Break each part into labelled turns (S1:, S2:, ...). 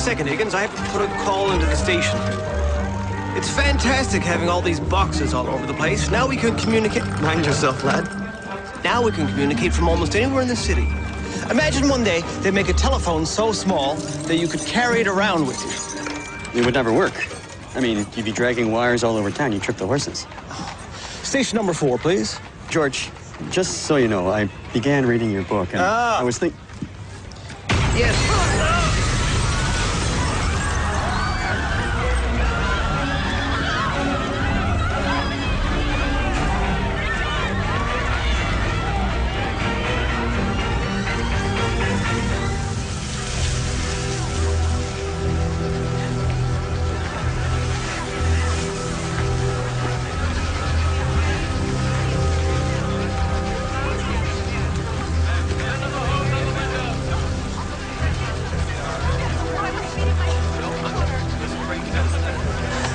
S1: second, Higgins. I have to put a call into the station. It's fantastic having all these boxes all over the place. Now we can communicate... Mind yourself, lad. Now we can communicate from almost anywhere in the city. Imagine one day they make a telephone so small that you could carry it around with you.
S2: It would never work. I mean, you'd be dragging wires all over town. You'd trip the horses.
S1: Station number 4, please.
S2: George, just so you know, I began reading your book, and I was thinking...
S1: Yes.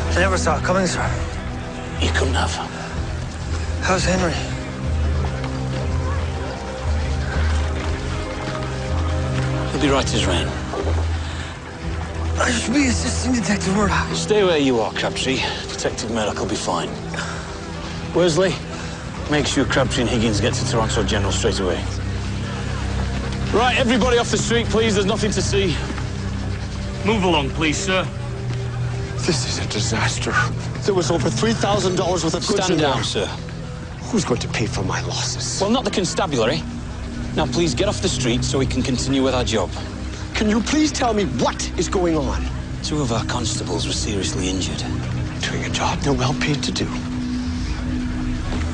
S1: I never saw it coming, sir.
S3: You couldn't have.
S1: How's Henry?
S3: He'll be right as rain.
S1: I should be assisting Detective Μέρντοχ.
S3: Stay where you are, Krábtri. Detective Μέρντοχ will be fine. Worsley, make sure Krábtri and Higgins get to Toronto General straight away. Right, everybody off the street, please. There's nothing to see. Move along, please, sir.
S4: This is a disaster. There was over $3,000 worth of goods
S3: Stand
S4: in there.
S3: down, sir.
S4: Who's going to pay for my losses?
S3: Well, not the constabulary. Now, please get off the street so we can continue with our job.
S4: Can you please tell me what is going on?
S3: 2 of our constables were seriously injured.
S4: Doing a job they're well paid to do.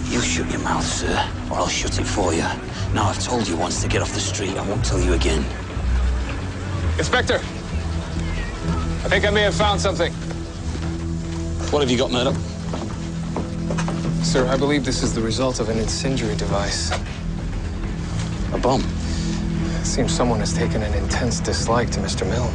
S3: You shut your mouth, sir, or I'll shut it for you. Now, I've told you once to get off the street. I won't tell you again.
S5: Inspector, I think I may have found something.
S3: What have you got, Murdoch?
S5: Sir, I believe this is the result of an incendiary device.
S3: A bomb?
S5: It seems someone has taken an intense dislike to Mr. Milne.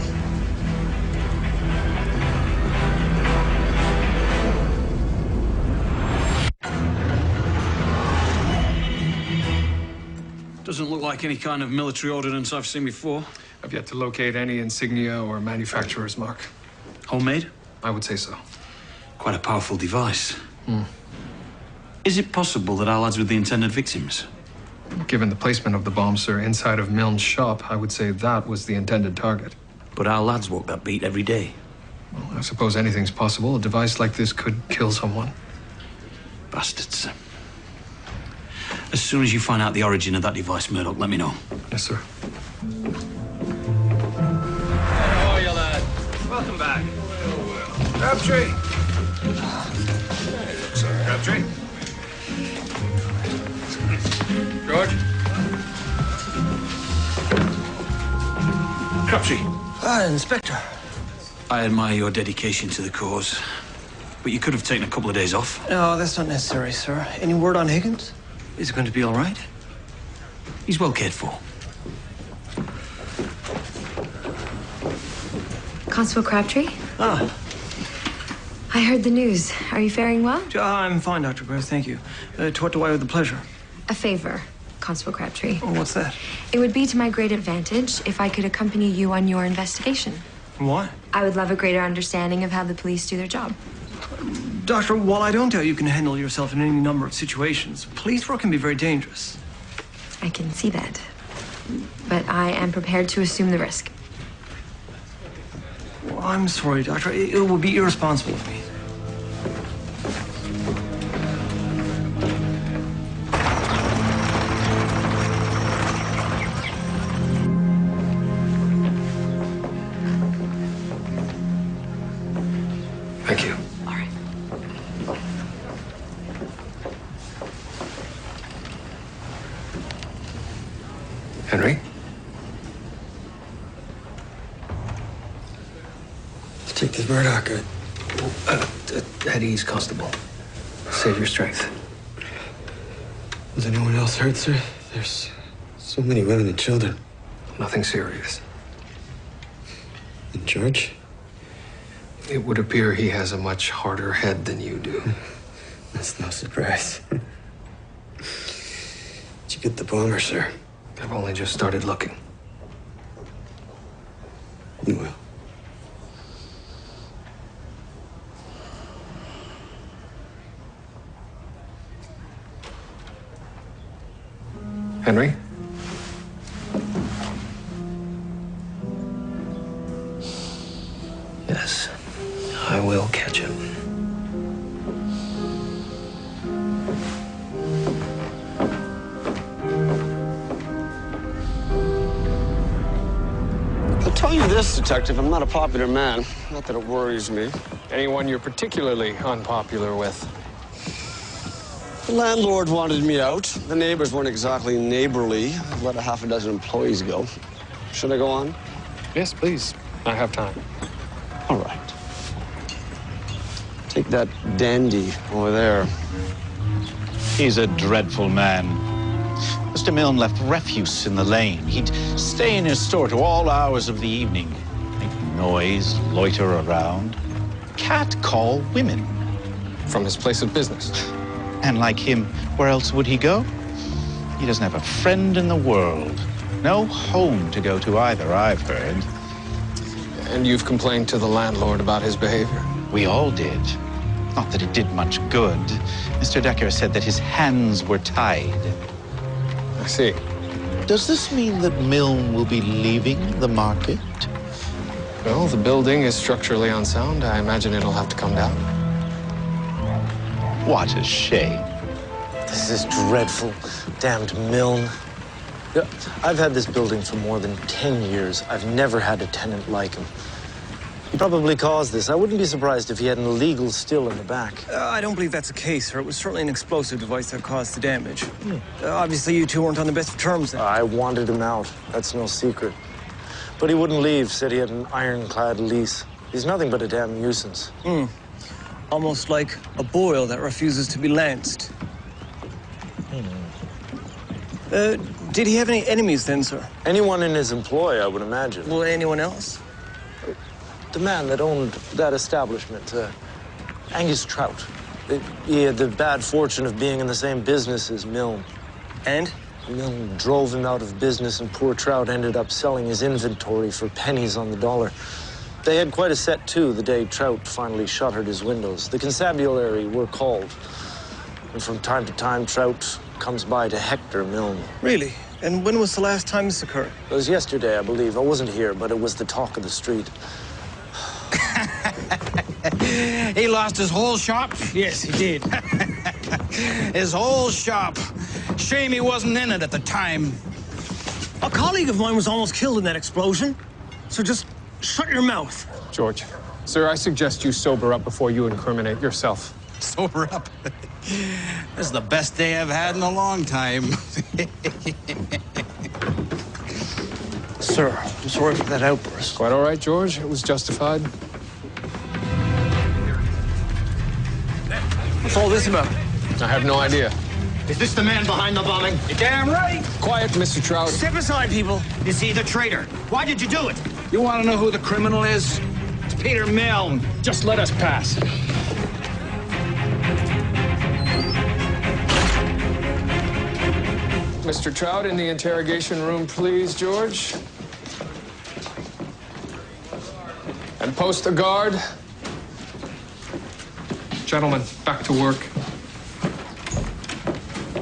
S6: Doesn't look like any kind of military ordnance I've seen before.
S5: I've yet to locate any insignia or manufacturer's mark.
S6: Homemade?
S5: I would say so.
S6: Quite a powerful device. Is it possible that our lads were the intended victims?
S5: Given the placement of the bomb, sir, inside of Milne's shop, I would say that was the intended target.
S6: But our lads walk that beat every day.
S5: Well, I suppose anything's possible. A device like this could kill someone.
S6: Bastards. As soon as you find out the origin of that device, Murdoch, let me know.
S5: Yes, sir.
S7: How are you, lad? Welcome back. Krábtri. Sorry, Krábtri. George.
S6: Krábtri.
S1: Inspector.
S6: I admire your dedication to the cause, but you could have taken a couple of days off.
S1: No, that's not necessary, sir. Any word on Higgins?
S6: Is it going to be all right? He's well cared for.
S8: Constable Krábtri?
S1: Ah.
S8: I heard the news. Are you faring well?
S1: I'm fine, Dr. Γκρέις, thank you. To what do I owe the pleasure?
S8: A favor, Constable Krábtri.
S1: Oh, what's that?
S8: It would be to my great advantage if I could accompany you on your investigation.
S1: Why?
S8: I would love a greater understanding of how the police do their job.
S1: Doctor, while I don't doubt you can handle yourself in any number of situations, police work can be very dangerous.
S8: I can see that. But I am prepared to assume the risk.
S1: Well, I'm sorry, Doctor. It would be irresponsible of me.
S5: Thank you.
S8: All right.
S5: Henry?
S4: Detective Μέρντοχ,
S5: At ease, Constable. Save your strength.
S4: was anyone else hurt, sir? There's so many women and children.
S5: Nothing serious.
S4: And George?
S5: It would appear he has a much harder head than you do.
S4: That's no surprise. Did you get the bomber, sir?
S5: I've only just started looking.
S4: You will.
S5: Henry?
S1: Yes, I will catch him.
S9: I'll tell you this, Detective, I'm not a popular man. Not that it worries me.
S5: Anyone you're particularly unpopular with?
S9: The landlord wanted me out. The neighbors weren't exactly neighborly. I let a half a dozen employees go. Should I go on?
S5: Yes, please. I have time.
S9: All right. Take that dandy over there.
S10: He's a dreadful man. Mr. Milne left refuse in the lane. He'd stay in his store to all hours of the evening, make noise, loiter around, catcall women.
S5: From his place of business.
S10: And like him, where else would he go? He doesn't have a friend in the world. No home to go to either, I've heard.
S5: And you've complained to the landlord about his behavior?
S10: We all did. Not that it did much good. Mr. Decker said that his hands were tied.
S5: I see.
S10: Does this mean that Milne will be leaving the market?
S5: Well, the building is structurally unsound. I imagine it'll have to come down.
S10: What a shame.
S11: This is dreadful. Damned Milne. Yeah, I've had this building for more than 10 years. I've never had a tenant like him. He probably caused this. I wouldn't be surprised if he had an illegal still in the back.
S1: I don't believe that's the case, sir. It was certainly an explosive device that caused the damage. Obviously, you two weren't on the best of terms then.
S11: I wanted him out. That's no secret. But he wouldn't leave, said he had an ironclad lease. He's nothing but a damn nuisance.
S1: Almost like a boil that refuses to be lanced. Did he have any enemies then, sir?
S11: Anyone in his employ, I would imagine.
S1: Well, anyone else?
S11: The man that owned that establishment, Angus Trout. He had the bad fortune of being in the same business as Milne.
S1: And?
S11: Milne drove him out of business, and poor Trout ended up selling his inventory for pennies on the dollar. They had quite a set, too, the day Trout finally shuttered his windows. The constabulary were called. And from time to time, Trout comes by to hector Milne.
S1: Really? And when was the last time this occurred?
S11: It was yesterday, I believe. I wasn't here, but it was the talk of the street.
S6: He lost his whole shop?
S1: Yes, he did.
S6: His whole shop. Shame he wasn't in it at the time.
S1: A colleague of mine was almost killed in that explosion. So just shut your mouth.
S5: George, sir, I suggest you sober up before you incriminate yourself.
S6: Sober up. This is the best day I've had in a long time.
S1: Sir, I'm sorry for that outburst.
S5: Quite all right, George. It was justified.
S1: What's all this about?
S5: I have no idea.
S12: Is this the man behind the bombing?
S6: You're damn right.
S5: Quiet, Mr. Trout.
S1: Step aside, people.
S12: Is he the traitor? Why did you do it?
S6: You want to know who the criminal is? It's Peter Milne.
S5: Just let us pass. Mr. Trout, in the interrogation room, please, George. And post a guard. Gentlemen, back to work.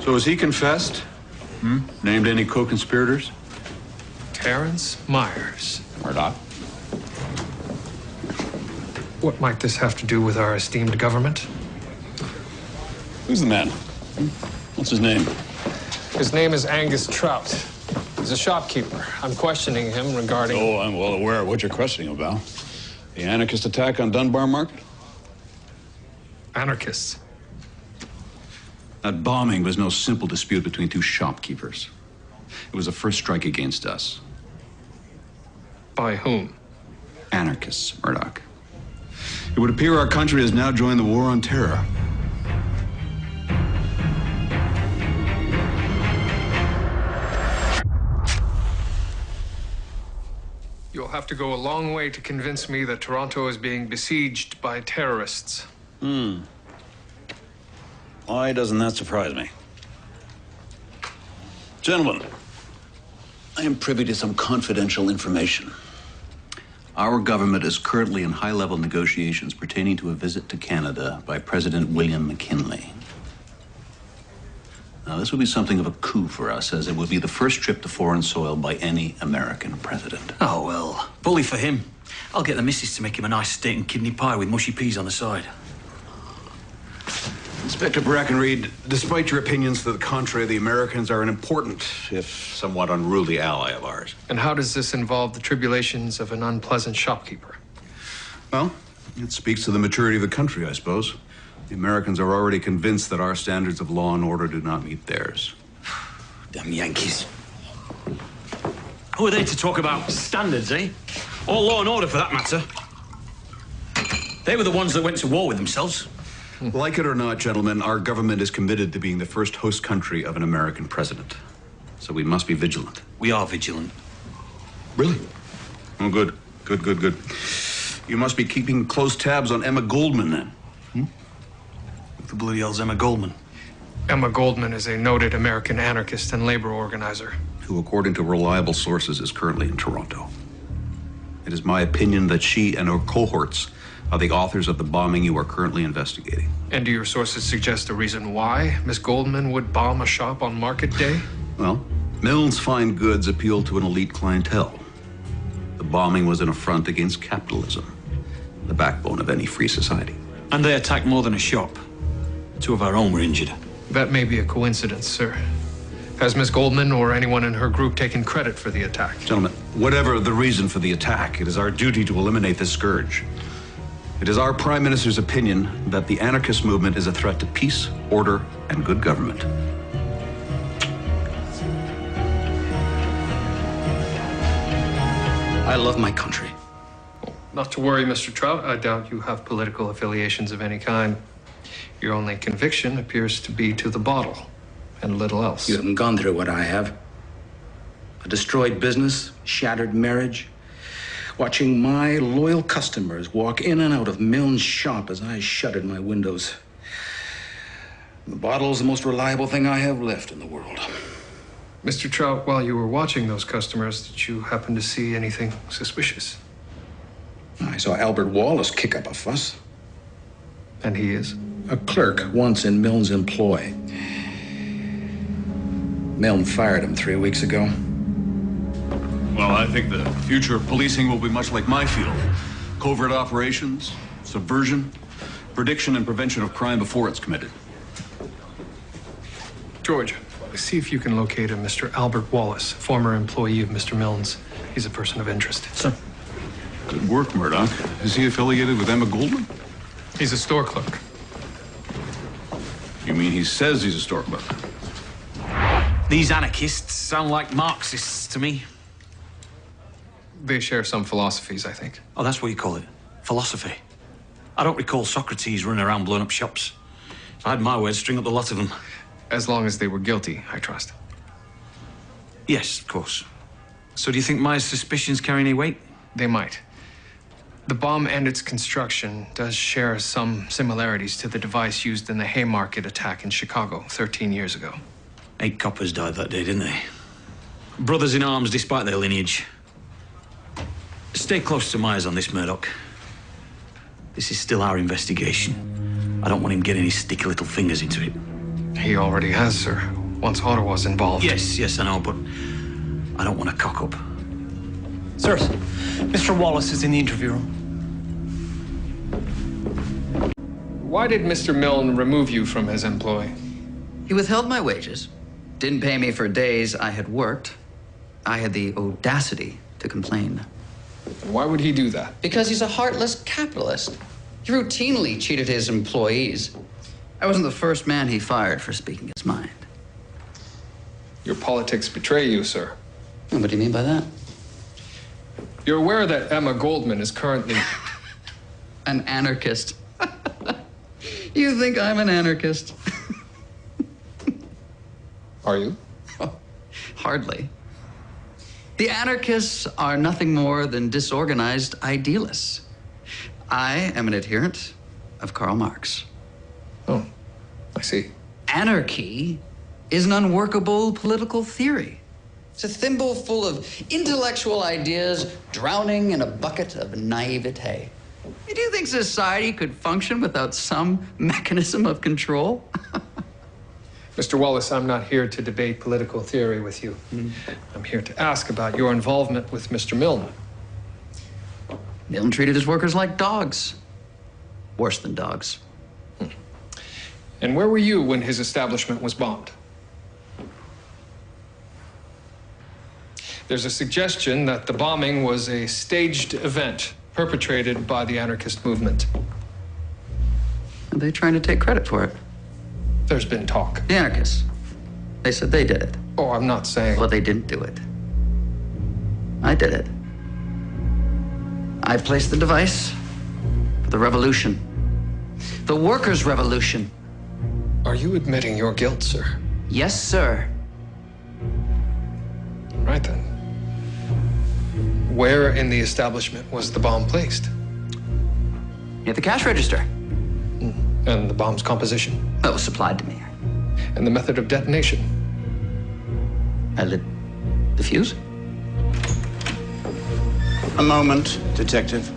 S13: So has he confessed? Named any co-conspirators?
S5: Térenς Mάiers.
S13: Murdoch.
S5: What might this have to do with our esteemed government?
S13: Who's the man? What's his name?
S5: His name is Angus Trout. He's a shopkeeper. I'm questioning him regarding...
S13: Oh, I'm well aware of what you're questioning about. The anarchist attack on Dunbar Market?
S5: Anarchists.
S13: That bombing was no simple dispute between two shopkeepers. It was a first strike against us.
S5: By whom?
S13: Anarchists, Murdoch. It would appear our country has now joined the war on terror.
S5: You'll have to go a long way to convince me that Toronto is being besieged by terrorists.
S13: Why doesn't that surprise me? Gentlemen, I am privy to some confidential information. Our government is currently in high-level negotiations pertaining to a visit to Canada by President William McKinley. Now, this would be something of a coup for us, as it would be the first trip to foreign soil by any American president.
S6: Oh, well, bully for him. I'll get the missus to make him a nice steak and kidney pie with mushy peas on the side.
S13: Inspector Brackenreed, despite your opinions to the contrary, the Americans are an important, if somewhat unruly, ally of ours.
S5: And how does this involve the tribulations of an unpleasant shopkeeper?
S13: Well, it speaks to the maturity of the country, I suppose. The Americans are already convinced that our standards of law and order do not meet theirs.
S6: Damn Yankees. Who are they to talk about standards, eh? Or law and order, for that matter. They were the ones that went to war with themselves.
S13: Like it or not, gentlemen, our government is committed to being the first host country of an American president. So we must be vigilant.
S6: We are vigilant.
S13: Really? Oh, good. Good. You must be keeping close tabs on Emma Goldman, then.
S6: Who the bloody hell's Emma Goldman?
S5: Emma Goldman is a noted American anarchist and labor organizer.
S13: Who, according to reliable sources, is currently in Toronto. It is my opinion that she and her cohorts are the authors of the bombing you are currently investigating.
S5: And do your sources suggest a reason why Miss Goldman would bomb a shop on market day?
S13: Well, Milne's fine goods appeal to an elite clientele. The bombing was an affront against capitalism, the backbone of any free society.
S6: And they attacked more than a shop. 2 of our own were injured.
S5: That may be a coincidence, sir. Has Miss Goldman or anyone in her group taken credit for the attack?
S13: Gentlemen, whatever the reason for the attack, it is our duty to eliminate this scourge. It is our Prime Minister's opinion that the anarchist movement is a threat to peace, order, and good government.
S6: I love my country.
S5: Well, not to worry, Mr. Trout. I doubt you have political affiliations of any kind. Your only conviction appears to be to the bottle, and little else.
S6: You haven't gone through what I have. A destroyed business, shattered marriage, watching my loyal customers walk in and out of Milne's shop as I shuttered my windows. The bottle's the most reliable thing I have left in the world.
S5: Mr. Trout, while you were watching those customers, did you happen to see anything suspicious?
S6: I saw Albert Wallace kick up a fuss.
S5: And he is?
S6: A clerk once in Milne's employ. Milne fired him 3 weeks ago.
S13: Well, I think the future of policing will be much like my field. Covert operations, subversion, prediction and prevention of crime before it's committed.
S5: George, see if you can locate a Mr. Albert Wallace, former employee of Mr. Milne's. He's a person of interest.
S6: Sir.
S13: Good work, Murdoch. Is he affiliated with Emma Goldman?
S5: He's a store clerk.
S13: You mean he says he's a store clerk?
S6: These anarchists sound like Marxists to me.
S5: They share some philosophies, I think.
S6: Oh, that's what you call it. Philosophy. I don't recall Socrates running around blowing up shops. If I had my way, I'd string up the lot of them.
S5: As long as they were guilty, I trust.
S6: Yes, of course. So do you think my suspicions carry any weight?
S5: They might. The bomb and its construction does share some similarities to the device used in the Haymarket attack in Chicago 13 years ago.
S6: 8 coppers died that day, didn't they? Brothers in arms despite their lineage. Stay close to Myers on this, Murdoch. This is still our investigation. I don't want him getting his sticky little fingers into it.
S5: He already has, sir. Once Ottawa's involved.
S6: Yes, I know, but I don't want to cock up.
S1: Sirs, Mr. Wallace is in the interview room.
S5: Why did Mr. Milne remove you from his employ?
S14: He withheld my wages, didn't pay me for days I had worked. I had the audacity to complain.
S5: Why would he do that?
S14: Because he's a heartless capitalist. He routinely cheated his employees. I wasn't the first man he fired for speaking his mind.
S5: Your politics betray you, sir.
S14: What do you mean by that?
S5: You're aware that Emma Goldman is currently...
S14: An anarchist. You think I'm an anarchist?
S5: Are you?
S14: Oh, hardly. The anarchists are nothing more than disorganized idealists. I am an adherent of Karl Marx.
S5: Oh, I see.
S14: Anarchy is an unworkable political theory. It's a thimble full of intellectual ideas drowning in a bucket of naivete. Do you think society could function without some mechanism of control?
S5: Mr. Wallace, I'm not here to debate political theory with you. I'm here to ask about your involvement with Mr. Milne.
S14: Milne treated his workers like dogs. Worse than dogs.
S5: And where were you when his establishment was bombed? There's a suggestion that the bombing was a staged event perpetrated by the anarchist movement.
S14: Are they trying to take credit for it?
S5: There's been talk.
S14: The anarchists. They said they did it.
S5: Oh, I'm not saying...
S14: Well, they didn't do it. I did it. I placed the device for the revolution. The workers' revolution.
S5: Are you admitting your guilt, sir?
S14: Yes, sir.
S5: Right then. Where in the establishment was the bomb placed?
S14: At the cash register.
S5: And the bomb's composition?
S14: That was supplied to me.
S5: And the method of detonation?
S14: I lit the fuse.
S6: A moment, Detective.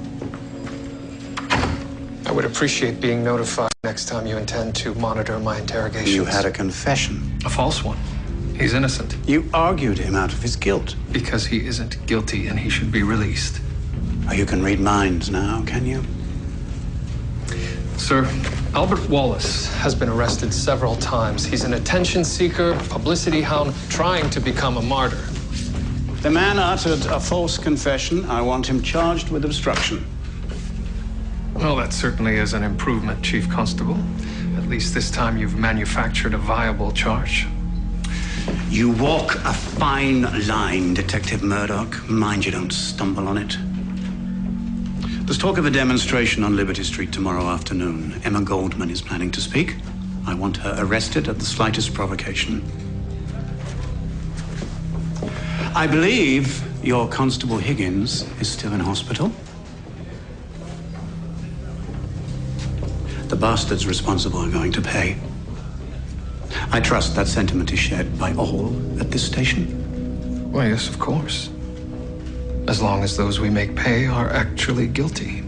S5: I would appreciate being notified next time you intend to monitor my interrogations.
S6: You had a confession.
S5: A false one. He's innocent.
S6: You argued him out of his guilt.
S5: Because he isn't guilty and he should be released.
S6: Oh, you can read minds now, can you?
S5: Sir, Albert Wallace has been arrested several times. He's an attention seeker, publicity hound, trying to become a martyr.
S6: The man uttered a false confession. I want him charged with obstruction.
S5: Well, that certainly is an improvement, Chief Constable. At least this time you've manufactured a viable charge.
S6: You walk a fine line, Detective Μέρντοχ. Mind you don't stumble on it. There's talk of a demonstration on Liberty Street tomorrow afternoon. Emma Goldman is planning to speak. I want her arrested at the slightest provocation. I believe your Constable Higgins is still in hospital. The bastards responsible are going to pay. I trust that sentiment is shared by all at this station.
S5: Well, yes, of course. As long as those we make pay are actually guilty.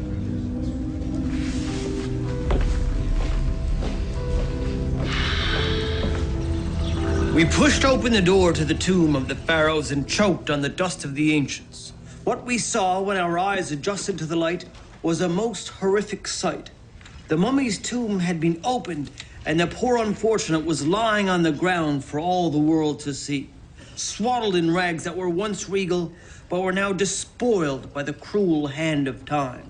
S1: We pushed open the door to the tomb of the pharaohs and choked on the dust of the ancients. What we saw when our eyes adjusted to the light was a most horrific sight. The mummy's tomb had been opened, and the poor unfortunate was lying on the ground for all the world to see, swaddled in rags that were once regal, but were now despoiled by the cruel hand of time.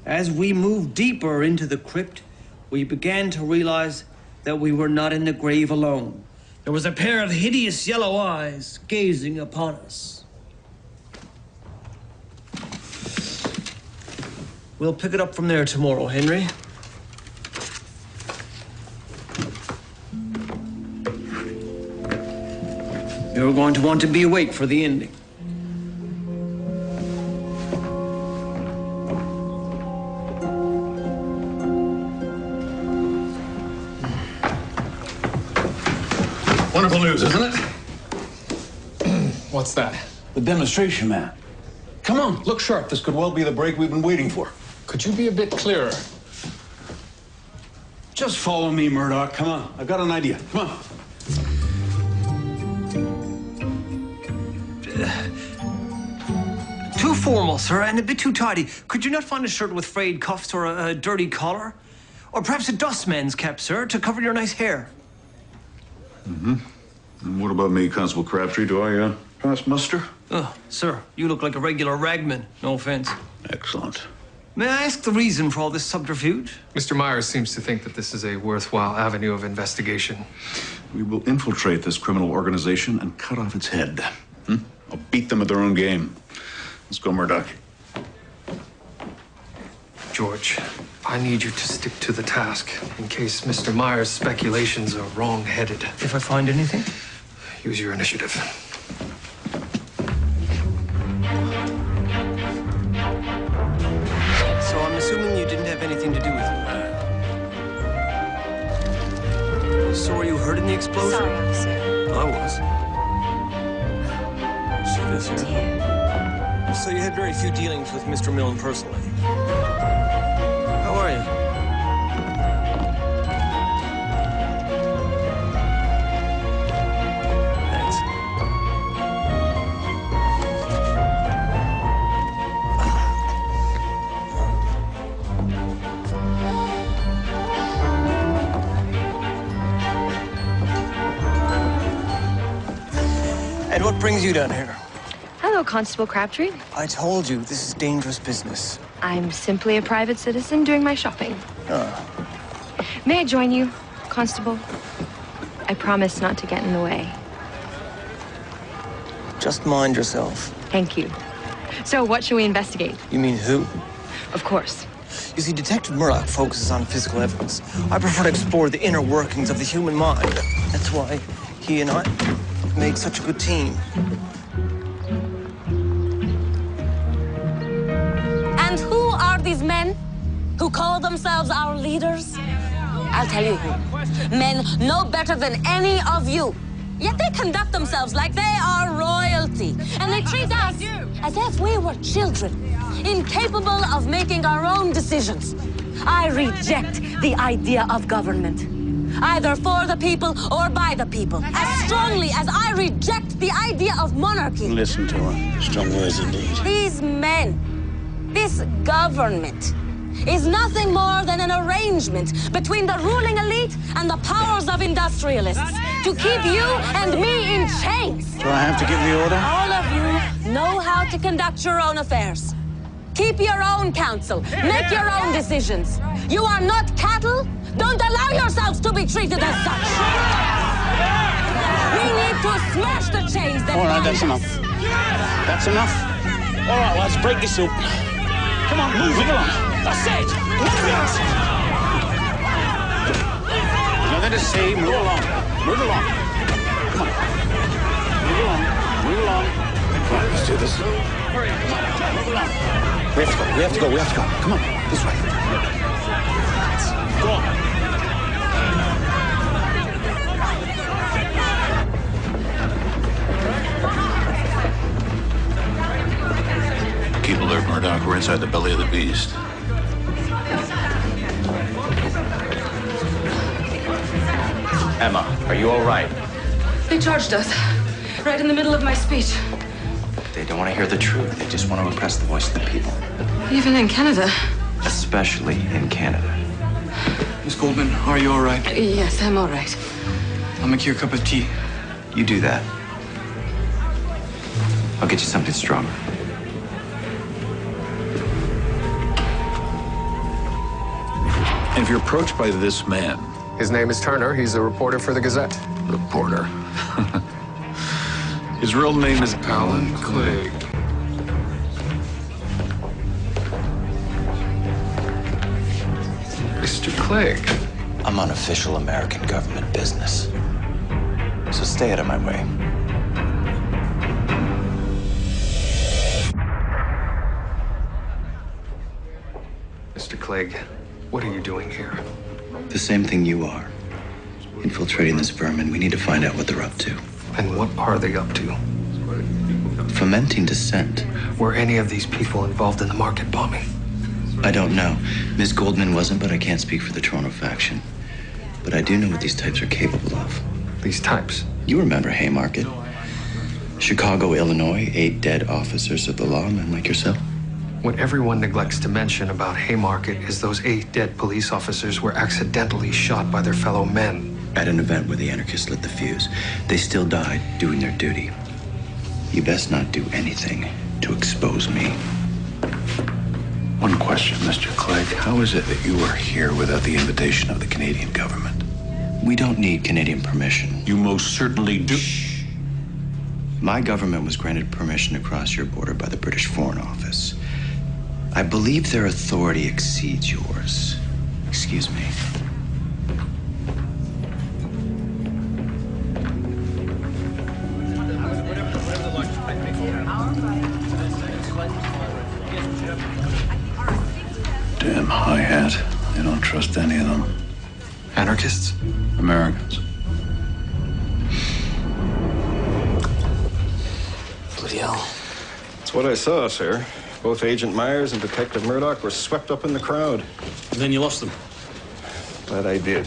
S1: As we moved deeper into the crypt, we began to realize that we were not in the grave alone. There was a pair of hideous yellow eyes gazing upon us. We'll pick it up from there tomorrow, Henry. You're going to want to be awake for the ending.
S13: Wonderful news, isn't it?
S5: What's that?
S13: The demonstration, man. Come on, look sharp. This could well be the break we've been waiting for.
S5: Could you be a bit clearer?
S13: Just follow me, Murdoch. Come on. I've got an idea. Come on.
S1: Too formal, sir, and a bit too tidy. Could you not find a shirt with frayed cuffs or a dirty collar? Or perhaps a dustman's cap, sir, to cover your nice hair?
S13: Mm-hmm. And what about me, Constable Crabbtree? Do I pass muster?
S1: Oh, sir, you look like a regular ragman. No offense.
S13: Excellent.
S1: May I ask the reason for all this subterfuge?
S5: Mr. Maiers seems to think that this is a worthwhile avenue of investigation.
S13: We will infiltrate this criminal organization and cut off its head. I'll beat them at their own game. Let's go, Murdoch.
S5: George, I need you to stick to the task in case Mr. Maiers' speculations are wrong-headed.
S1: If I find anything?
S5: Use your initiative.
S1: So I'm assuming you didn't have anything to do with it. So were you hurt in the explosion?
S8: Sorry, officer.
S1: I was. See this here? So you had very few dealings with Mr. Milne personally. How are you? brings you down here?
S8: Hello, Constable Crabbtree.
S1: I told you, this is dangerous business.
S8: I'm simply a private citizen doing my shopping.
S1: Oh.
S8: May I join you, Constable? I promise not to get in the way.
S1: Just mind yourself.
S8: Thank you. So, what should we investigate?
S1: You mean who?
S8: Of course.
S1: You see, Detective Μέρντοχ focuses on physical evidence. I prefer to explore the inner workings of the human mind. That's why he and I make such a good team.
S15: And who are these men who call themselves our leaders? I'll tell you who. Men no better than any of you. Yet they conduct themselves like they are royalty. And they treat us as if we were children, incapable of making our own decisions. I reject the idea of government, either for the people or by the people, as strongly as I reject the idea of monarchy.
S6: Listen to her. Strong words indeed.
S15: These men, this government, is nothing more than an arrangement between the ruling elite and the powers of industrialists to keep you and me in chains.
S6: Do I have to give the order?
S15: All of you know how to conduct your own affairs. Keep your own counsel. Make your own decisions. You are not cattle. Don't allow yourselves to be treated as such. We need to smash the chains that
S6: All right,
S15: bind
S6: that's
S15: us.
S6: enough. That's enough. All right, let's break this up. Come on, move it along. That's it. Move it. Nothing to say. Move along. Move along. Come on. Move along. Move along. Right, let's do this. Move along. We have to go. We have to go. We have to go. Come on. This way. Go on.
S16: Keep alert, Murdoch. We're inside the belly of the beast.
S17: Emma, are you all right?
S18: They charged us, right in the middle of my speech.
S17: They don't want to hear the truth. They just want to oppress the voice of the people.
S18: Even in Canada.
S17: Especially in Canada.
S4: Miss Goldman, are you all right?
S18: Yes, I'm all right.
S4: I'll make you a cup of tea.
S17: You do that. I'll get you something stronger.
S16: And if you're approached by this man...
S5: His name is Turner. He's a reporter for the Gazette.
S16: Reporter. His real name is
S5: Alan Clegg. Mr. Clegg.
S17: I'm on official American government business. So stay out of my way.
S5: Mr. Clegg, what are you doing here?
S17: The same thing you are. Infiltrating this vermin. We need to find out what they're up to.
S5: And what are they up to?
S17: Fomenting dissent.
S5: Were any of these people involved in the market bombing?
S17: I don't know. Ms. Goldman wasn't, but I can't speak for the Toronto faction. But I do know what these types are capable of.
S5: These types?
S17: You remember Haymarket. Chicago, Illinois, 8 dead officers of the law, men like yourself.
S5: What everyone neglects to mention about Haymarket is those 8 dead police officers were accidentally shot by their fellow men.
S17: At an event where the anarchists lit the fuse. They still died doing their duty. You best not do anything to expose me.
S16: One question, Mr. Clegg. How is it that you are here without the invitation of the Canadian government?
S17: We don't need Canadian permission.
S16: You most certainly do.
S17: Shh. My government was granted permission to cross your border by the British Foreign Office. I believe their authority exceeds yours. Excuse me.
S16: Damn high hat. I don't trust any of them.
S5: Anarchists?
S16: Americans.
S9: Bloody hell.
S19: That's what I saw, sir. Both Agent Maiers and Detective Μέρντοχ were swept up in the crowd.
S3: And then you lost them.
S19: That I did.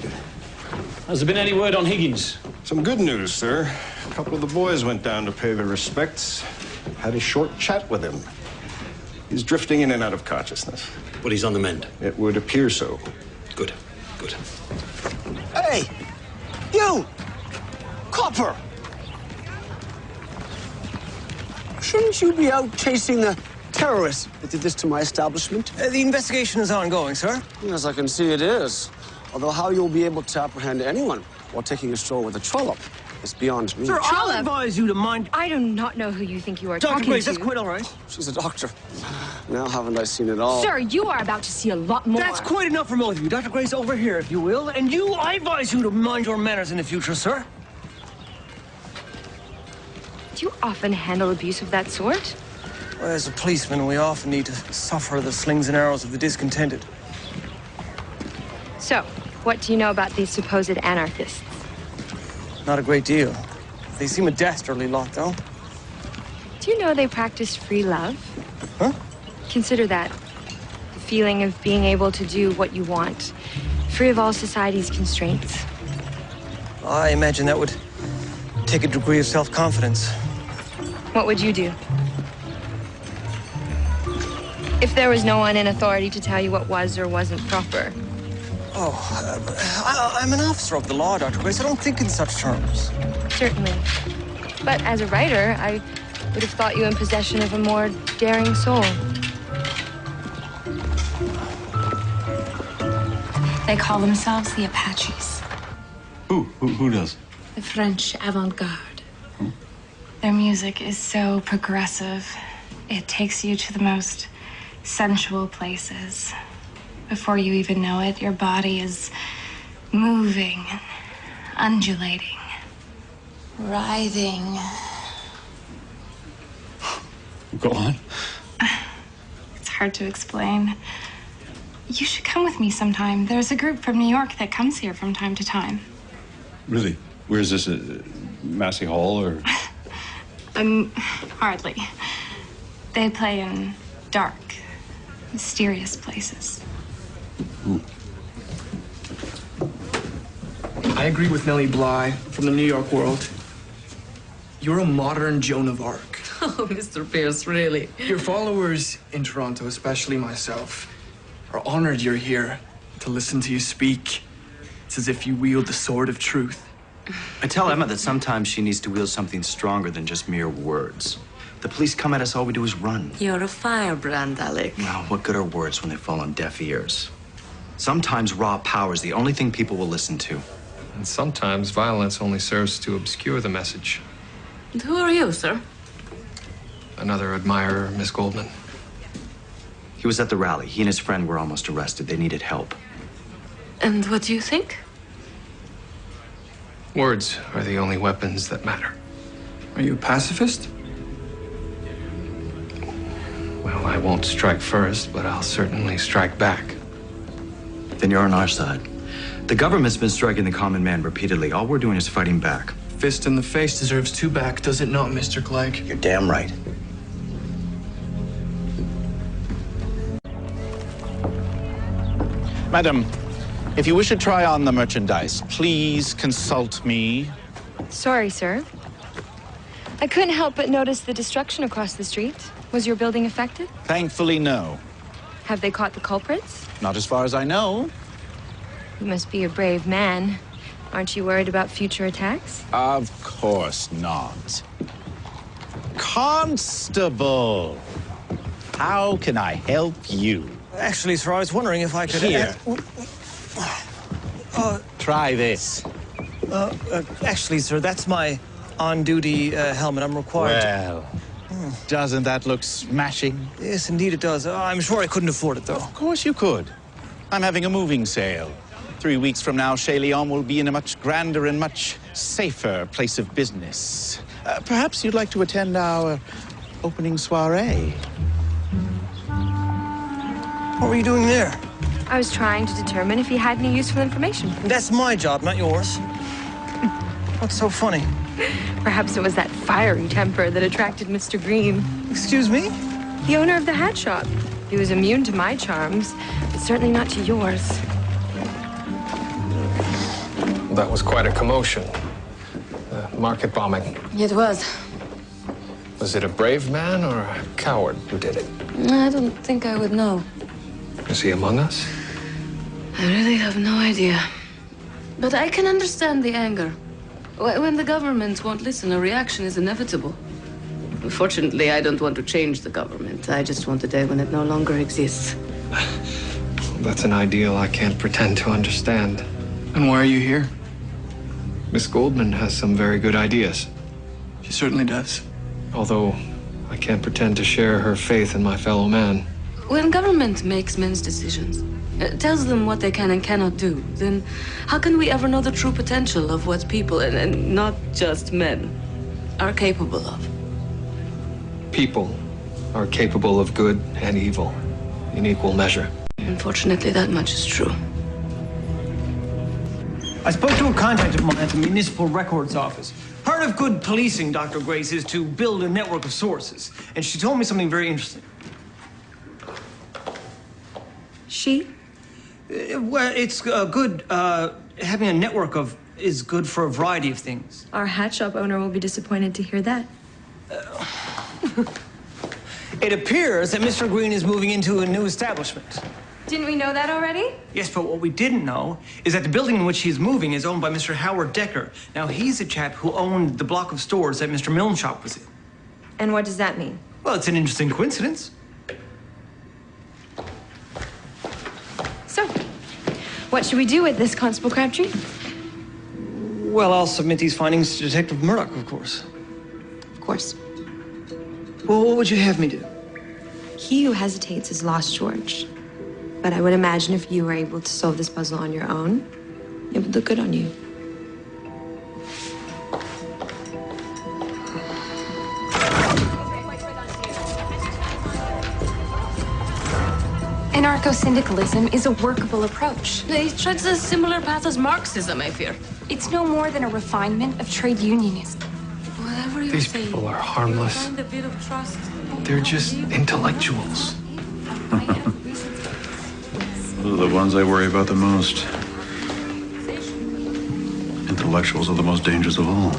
S3: Has there been any word on Higgins?
S19: Some good news, sir. A couple of the boys went down to pay their respects. Had a short chat with him. He's drifting in and out of consciousness.
S3: But he's on the mend.
S19: It would appear so.
S3: Good, good.
S1: Hey! You! Copper!
S9: Shouldn't you be out chasing the terrorists that did this to my establishment?
S1: The investigation is ongoing, sir.
S9: Yes, I can see it is. Although how you'll be able to apprehend anyone while taking a stroll with a trollop is beyond me.
S1: Sir, I'll advise you to mind...
S8: I do not know who you think you are
S1: Dr.
S8: talking
S1: Γκρέις,
S8: to.
S1: that's quite all right.
S9: She's a doctor. Now haven't I seen it all?
S8: Sir, you are about to see a lot more.
S1: That's quite enough for both of you. Dr. Γκρέις, over here, if you will. And you, I advise you to mind your manners in the future, sir.
S8: Do you often handle abuse of that sort?
S1: Well, as a policeman, we often need to suffer the slings and arrows of the discontented.
S8: So, what do you know about these supposed anarchists?
S1: Not a great deal. They seem a dastardly lot, though.
S8: Do you know they practice free love?
S1: Huh?
S8: Consider that. The feeling of being able to do what you want, free of all society's constraints.
S1: I imagine that would take a degree of self-confidence.
S8: What would you do? If there was no one in authority to tell you what was or wasn't proper.
S1: I'm an officer of the law, Dr. Γκρέις. I don't think in such terms.
S8: Certainly. But as a writer, I would have thought you in possession of a more daring soul.
S20: They call themselves the Apaches.
S16: Who does?
S20: The French avant-garde. Their music is so progressive. It takes you to the most sensual places. Before you even know it, your body is moving, undulating, writhing.
S16: Go on.
S20: It's hard to explain. You should come with me sometime. There's a group from New York that comes here from time to time.
S16: Really? Where is this? Massey Hall or?
S20: Hardly. They play in dark, mysterious places.
S16: Ooh.
S21: I agree with Nellie Bly from the New York World. You're a modern Joan of Arc.
S22: Oh, Mr. Pierce, really?
S21: Your followers in Toronto, especially myself, are honored you're here to listen to you speak. It's as if you wield the sword of truth.
S17: I tell Emma that sometimes she needs to wield something stronger than just mere words. The police come at us, all we do is run.
S22: You're a firebrand, Alec.
S17: Now, what good are words when they fall on deaf ears? Sometimes raw power is the only thing people will listen to.
S5: And sometimes violence only serves to obscure the message.
S22: And who are you, sir?
S5: Another admirer, Miss Goldman.
S17: He was at the rally. He and his friend were almost arrested. They needed help.
S22: And what do you think?
S5: Words are the only weapons that matter.
S21: Are you a pacifist?
S5: Well, I won't strike first, but I'll certainly strike back.
S17: Then you're on our side. The government's been striking the common man repeatedly. All we're doing is fighting back.
S21: Fist in the face deserves two back, does it not, Mr. Clegg?
S17: You're damn right.
S10: Madam, if you wish to try on the merchandise, please consult me.
S8: Sorry, sir. I couldn't help but notice the destruction across the street. Was your building affected?
S10: Thankfully, no.
S8: Have they caught the culprits?
S10: Not as far as I know.
S8: You must be a brave man. Aren't you worried about future attacks?
S10: Of course not. Constable, how can I help you?
S1: Actually, sir, I was wondering if I could...
S10: Here. Try this.
S1: Actually, sir, that's my on-duty helmet. I'm required
S10: Well, doesn't that look smashing?
S1: Yes, indeed it does. I'm sure I couldn't afford it, though.
S10: Of course you could. I'm having a moving sale. 3 weeks from now, Chez Leon will be in a much grander and much safer place of business. Perhaps you'd like to attend our opening soiree.
S1: What were you doing there?
S8: I was trying to determine if he had any useful information.
S1: That's my job, not yours. What's so funny?
S8: Perhaps it was that fiery temper that attracted Mr. Green.
S1: Excuse me?
S8: The owner of the hat shop. He was immune to my charms, but certainly not to yours.
S5: That was quite a commotion. Market bombing.
S22: It was.
S5: Was it a brave man or a coward who did it?
S22: I don't think I would know.
S5: Is he among us?
S22: I really have no idea. But I can understand the anger. When the government won't listen, a reaction is inevitable. Unfortunately, I don't want to change the government. I just want a day when it no longer exists.
S5: That's an ideal I can't pretend to understand.
S21: And why are you here?
S5: Miss Goldman has some very good ideas.
S21: She certainly does.
S5: Although I can't pretend to share her faith in my fellow man.
S22: When government makes men's decisions, tells them what they can and cannot do, then how can we ever know the true potential of what people, and not just men, are capable of?
S5: People are capable of good and evil in equal measure.
S22: Unfortunately, that much is true.
S1: I spoke to a contact of mine at the Municipal Records Office. Part of good policing, Dr. Γκρέις, is to build a network of sources. And she told me something very interesting.
S22: She?
S1: Well, it's good. Having a network of is good for a variety of things.
S8: Our hat shop owner will be disappointed to hear that.
S1: It appears that Mr. Green is moving into a new establishment.
S8: Didn't we know that already?
S1: Yes, but what we didn't know is that the building in which he's moving is owned by Mr. Howard Decker. Now, he's the chap who owned the block of stores that Mr. Milne's shop was in.
S8: And what does that mean?
S1: Well, it's an interesting coincidence.
S8: So, what should we do with this, Constable Krábtree?
S1: Well, I'll submit these findings to Detective Μέρντοχ, of course.
S8: Of course.
S1: Well, what would you have me do?
S8: He who hesitates is lost, George. But I would imagine if you were able to solve this puzzle on your own, it would look good on you.
S20: Anarcho-syndicalism is a workable approach.
S22: It treads a similar path as Marxism, I fear.
S20: It's no more than a refinement of trade unionism.
S22: Whatever you
S5: These
S22: say.
S5: people are harmless.
S22: Find a bit of trust.
S5: They're just intellectuals.
S16: Those are the ones I worry about the most. Intellectuals are the most dangerous of all.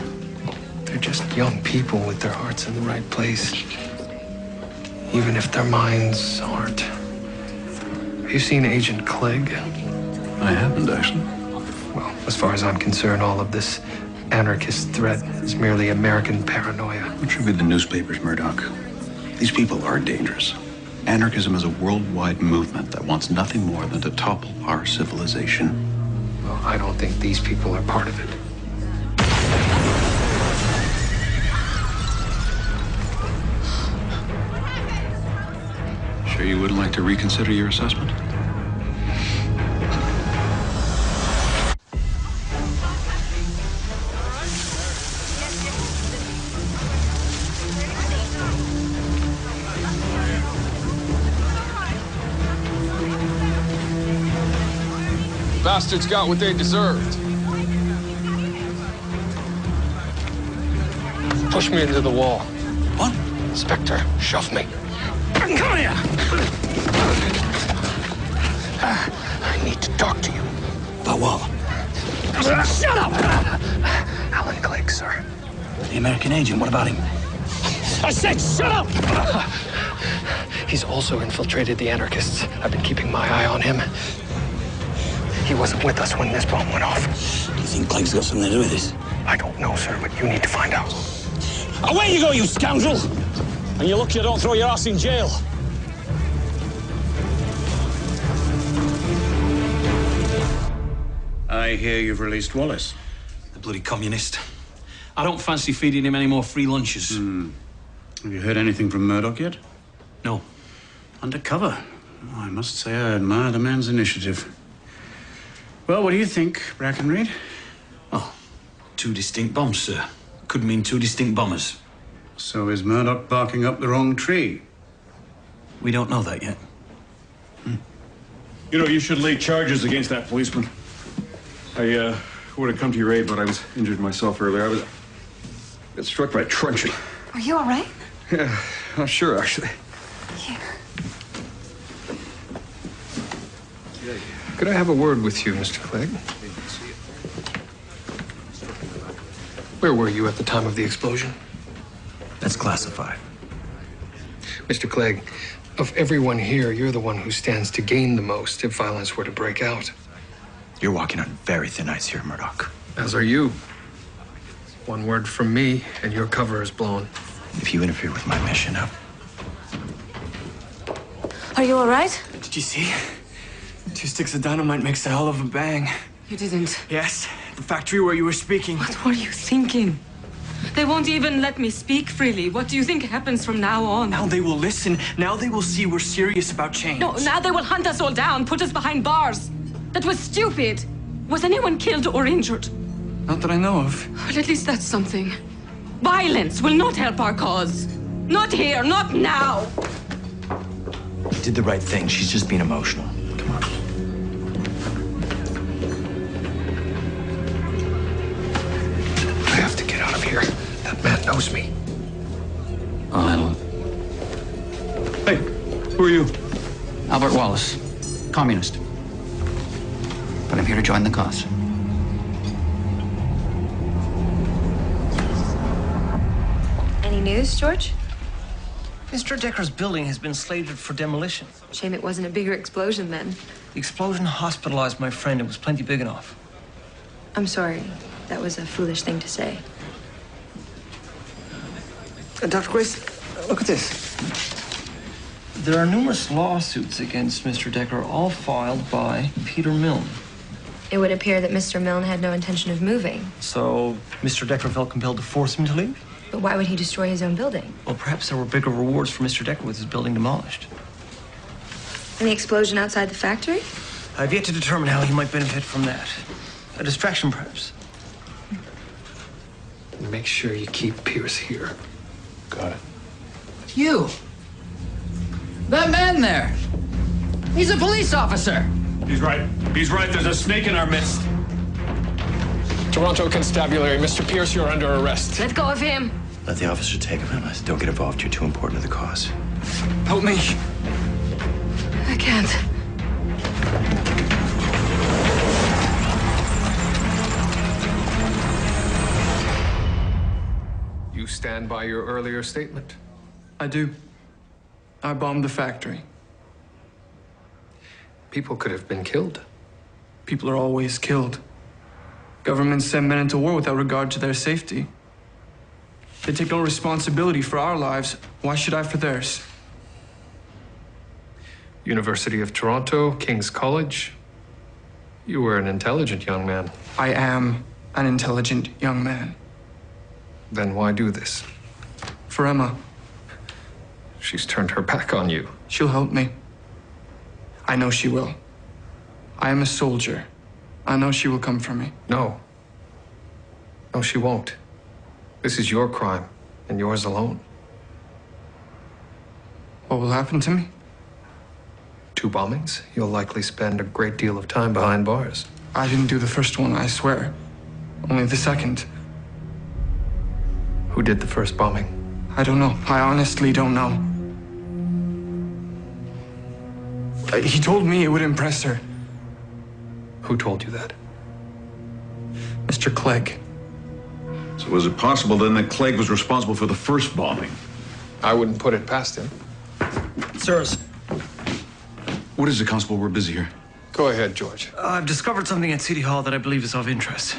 S5: They're just young people with their hearts in the right place. Even if their minds aren't. Have you seen Agent Clegg?
S16: I haven't, actually.
S5: Well, as far as I'm concerned, all of this anarchist threat is merely American paranoia.
S16: Attribute the newspapers, Murdoch. These people are dangerous. Anarchism is a worldwide movement that wants nothing more than to topple our civilization.
S5: Well, I don't think these people are part of it.
S16: Sure you wouldn't like to reconsider your assessment?
S5: Bastards got what they deserved. Push me into the wall.
S6: What?
S5: Inspector, shove me.
S6: Come here!
S5: I need to talk to you.
S6: About what?
S5: Shut up! Alan Clegg, sir.
S6: The American agent, what about him?
S5: I said shut up! He's also infiltrated the anarchists. I've been keeping my eye on him. He wasn't with us when this bomb went off.
S6: Do you think Clegg's got something to do with this?
S5: I don't know, sir, but you need to find out.
S3: Away you go, you scoundrel! And you're lucky I don't throw your ass in jail.
S6: I hear you've released Wallace.
S3: The bloody communist. I don't fancy feeding him any more free lunches.
S16: Have you heard anything from Murdoch yet?
S3: No.
S16: Undercover. Oh, I must say I admire the man's initiative. Well, what do you think, Brackenreed?
S3: Oh, 2 distinct bombs, sir. Could mean 2 distinct bombers.
S16: So is Murdoch barking up the wrong tree?
S3: We don't know that yet.
S19: You know, you should lay charges against that policeman. I would have come to your aid, but I was injured myself earlier. I got struck by a truncheon.
S20: Are you all right?
S19: Yeah, I'm sure, actually.
S20: Here.
S5: Could I have a word with you, Mr. Clegg? Where were you at the time of the explosion?
S3: That's classified.
S5: Mr. Clegg, of everyone here, you're the one who stands to gain the most if violence were to break out.
S17: You're walking on very thin ice here, Murdoch.
S5: As are you. One word from me, and your cover is blown.
S17: if you interfere with my mission,
S22: Are you all right?
S21: Did you see? 2 sticks of dynamite makes a hell of a bang.
S22: You didn't.
S21: Yes, the factory where you were speaking.
S22: What were you thinking? They won't even let me speak freely. What do you think happens from now on?
S21: Now they will listen. Now they will see we're serious about change.
S22: No, now they will hunt us all down, put us behind bars. That was stupid. Was anyone killed or injured?
S21: Not that I know of.
S22: Well, at least that's something. Violence will not help our cause. Not here, not now.
S17: You did the right thing. She's just being emotional. Come on.
S5: I have to get out of here. That man knows me.
S14: I'll handle it.
S5: Hey, who are you?
S14: Albert Wallace, communist. But I'm here to join the cause.
S8: Any news, George?
S1: Mr. Decker's building has been slated for demolition.
S8: Shame it wasn't a bigger explosion then.
S1: The explosion hospitalized my friend. It was plenty big enough.
S8: I'm sorry. That was a foolish thing to say.
S1: Dr. Γκρέις, look at this. There are numerous lawsuits against Mr. Decker, all filed by Peter Milne.
S8: It would appear that Mr. Milne had no intention of moving.
S1: So Mr. Decker felt compelled to force him to leave?
S8: But why would he destroy his own building?
S1: Well, perhaps there were bigger rewards for Mr. Decker with his building demolished.
S8: And the explosion outside the factory?
S1: I've yet to determine how he might benefit from that. A distraction, perhaps.
S5: Make sure you keep Pierce here.
S17: Got it.
S14: You! That man there! He's a police officer!
S2: He's right. He's right. There's a snake in our midst.
S5: Toronto Constabulary, Mr. Pierce, you're under arrest.
S22: Let go of him.
S17: Let the officer take him, Emma. Don't get involved. You're too important to the cause.
S21: Help me.
S22: I can't.
S5: You stand by your earlier statement?
S21: I do. I bombed the factory.
S5: People could have been killed.
S21: People are always killed. Governments send men into war without regard to their safety. They take no responsibility for our lives. Why should I for theirs?
S5: University of Toronto, King's College. You were an intelligent young man.
S21: I am an intelligent young man.
S5: Then why do this?
S21: For Emma.
S5: She's turned her back on you.
S21: She'll help me. I know she will. I am a soldier. I know she will come for me.
S5: No. No, she won't. This is your crime, and yours alone.
S21: What will happen to me?
S5: 2 bombings. You'll likely spend a great deal of time behind bars.
S21: I didn't do the first one, I swear. Only the second.
S5: Who did the first bombing?
S21: I don't know. I honestly don't know. He told me it would impress her.
S5: Who told you that?
S21: Mr. Clegg.
S13: So was it possible then that Clegg was responsible for the first bombing?
S5: I wouldn't put it past him.
S1: Sirs.
S13: What is it, Constable? We're busy here.
S5: Go ahead, George.
S1: I've discovered something at City Hall that I believe is of interest.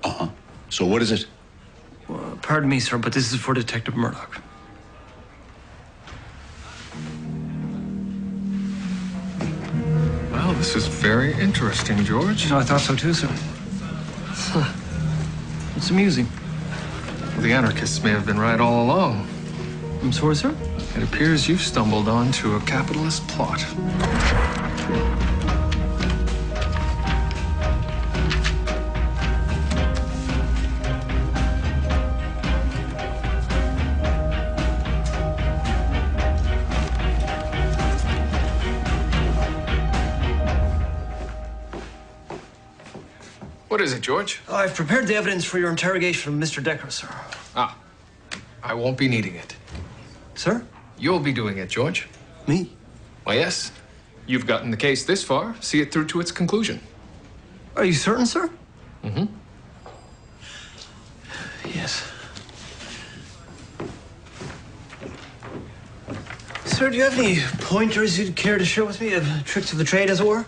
S13: Uh-huh. So what is it?
S1: Pardon me, sir, but this is for Detective Μέρντοχ.
S5: Well, this is very interesting, George.
S1: No, I thought so too, sir. It's amusing.
S5: The anarchists may have been right all along.
S1: I'm sorry, sir?
S5: It appears you've stumbled onto a capitalist plot. What is it, George?
S1: I've prepared the evidence for your interrogation of Mr. Decker, sir.
S5: Ah, I won't be needing it.
S1: Sir?
S5: You'll be doing it, George.
S1: Me?
S5: Why, yes. You've gotten the case this far. See it through to its conclusion.
S1: Are you certain, sir?
S5: Mm-hmm.
S1: Yes. Sir, do you have any pointers you'd care to share with me? Tricks of the trade, as it were?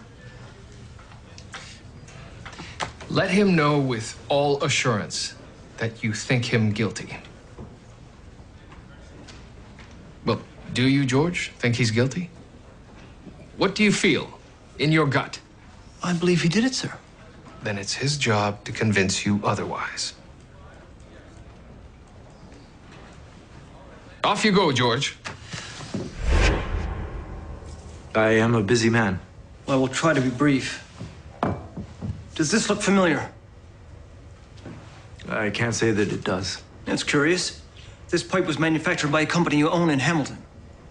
S5: Let him know with all assurance that you think him guilty. Do you, George, think he's guilty? What do you feel in your gut?
S1: I believe he did it, sir.
S5: Then it's his job to convince you otherwise. Off you go, George.
S4: I am a busy man.
S1: Well, we'll try to be brief. Does this look familiar?
S4: I can't say that it does.
S1: That's curious. This pipe was manufactured by a company you own in Hamilton.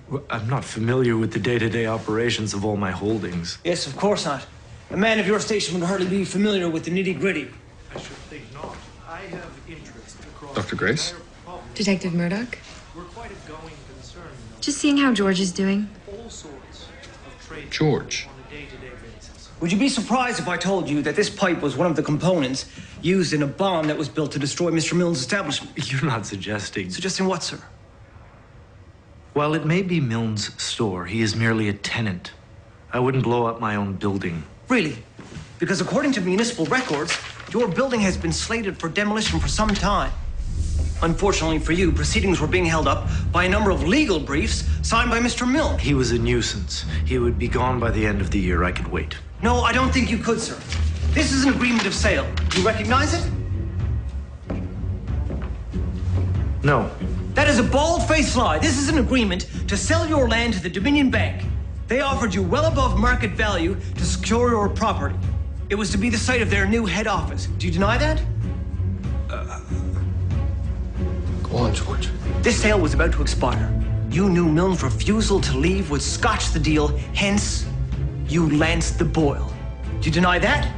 S4: Well, I'm not familiar with the day-to-day operations of all my holdings.
S1: Yes, of course not. A man of your station would hardly be familiar with the nitty-gritty.
S4: I should think not. I have interest across...
S5: Dr. Γκρέις?
S8: Detective Μέρντοχ?
S4: We're quite a going concern.
S8: Just seeing how George is doing.
S4: All sorts of trade...
S5: George.
S4: ...on a day-to-day basis.
S1: Would you be surprised if I told you that this pipe was one of the components used in a bomb that was built to destroy Mr. Milne's establishment?
S4: You're not suggesting...
S1: Suggesting what, sir?
S4: While it may be Milne's store, he is merely a tenant. I wouldn't blow up my own building.
S1: Really? Because according to municipal records, your building has been slated for demolition for some time. Unfortunately for you, proceedings were being held up by a number of legal briefs signed by Mr. Milne.
S4: He was a nuisance. He would be gone by the end of the year. I could wait.
S1: No, I don't think you could, sir. This is an agreement of sale. Do you recognize it?
S4: No.
S1: That is a bald-faced lie. This is an agreement to sell your land to the Dominion Bank. They offered you well above market value to secure your property. It was to be the site of their new head office. Do you deny that?
S5: Go on, George.
S1: This sale was about to expire. You knew Milne's refusal to leave would scotch the deal, hence, you lanced the boil. Do you deny that?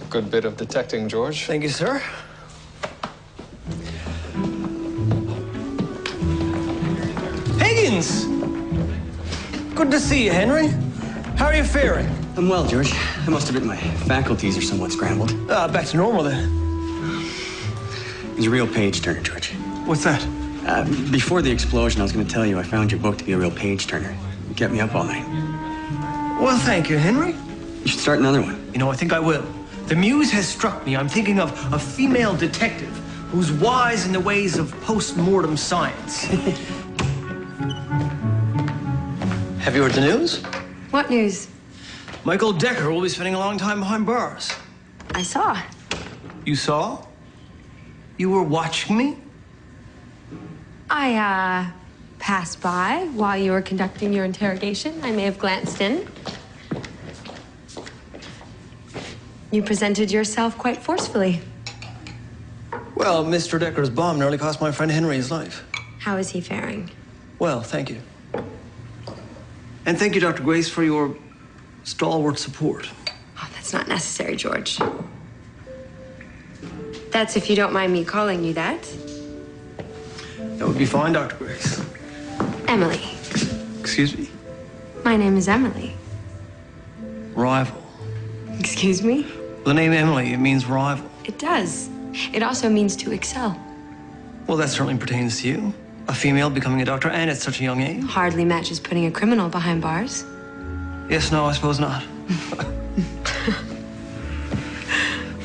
S5: Good bit of detecting, George.
S1: Thank you, sir. Higgins! Good to see you, Henry. How are you faring?
S17: I'm well, George. I must admit my faculties are somewhat scrambled.
S1: Back to normal then.
S17: He's a real page turner, George.
S1: What's that?
S17: Before the explosion, I was going to tell you I found your book to be a real page turner. It kept me up all night.
S1: Well, thank you, Henry.
S17: You should start another one.
S1: You know, I think I will. The muse has struck me. I'm thinking of a female detective who's wise in the ways of post-mortem science. Have you heard the news?
S8: What news?
S1: Michael Decker will be spending a long time behind bars.
S8: I saw.
S1: You saw? You were watching me?
S8: I, passed by while you were conducting your interrogation. I may have glanced in. You presented yourself quite forcefully.
S1: Well, Mr. Decker's bomb nearly cost my friend Henry his life.
S8: How is he faring?
S1: Well, thank you. And thank you, Dr. Γκρέις, for your stalwart support.
S8: Oh, that's not necessary, George. That's if you don't mind me calling you that.
S1: That would be fine, Dr. Γκρέις.
S8: Emily.
S1: Excuse me?
S8: My name is Emily.
S1: Rival.
S8: Excuse me?
S1: The name Emily, it means rival.
S8: It does. It also means to excel.
S1: Well, that certainly pertains to you. A female becoming a doctor, and at such a young age.
S8: Hardly matches putting a criminal behind bars.
S1: Yes, no, I suppose not.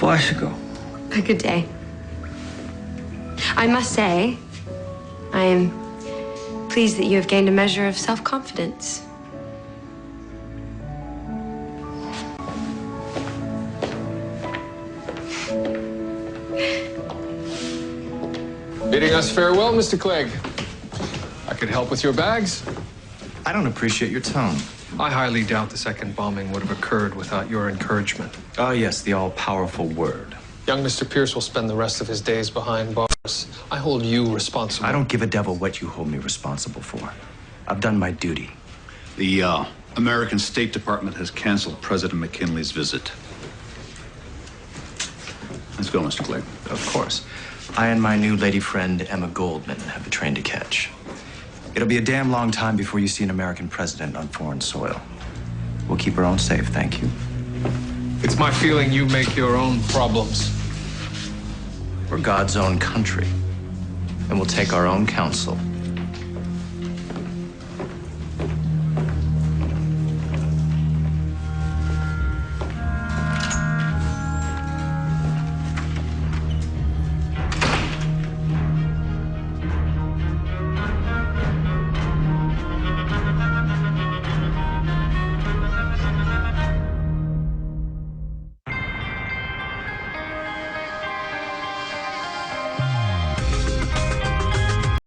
S1: Well, I should go.
S8: A good day. I must say, I am pleased that you have gained a measure of self-confidence.
S5: Bidding us farewell, Mr. Clegg. I could help with your bags.
S7: I don't appreciate your tone.
S5: I highly doubt the second bombing would have occurred without your encouragement.
S7: Oh, yes, the all-powerful word.
S5: Young Mr. Pierce will spend the rest of his days behind bars. I hold you responsible.
S7: I don't give a devil what you hold me responsible for. I've done my duty.
S13: The American State Department has canceled President McKinley's visit. Let's go, Mr. Clegg.
S7: Of course. I and my new lady friend, Emma Goldman, have a train to catch. It'll be a damn long time before you see an American president on foreign soil. We'll keep our own safe, thank you.
S5: It's my feeling you make your own problems.
S7: We're God's own country, and we'll take our own counsel.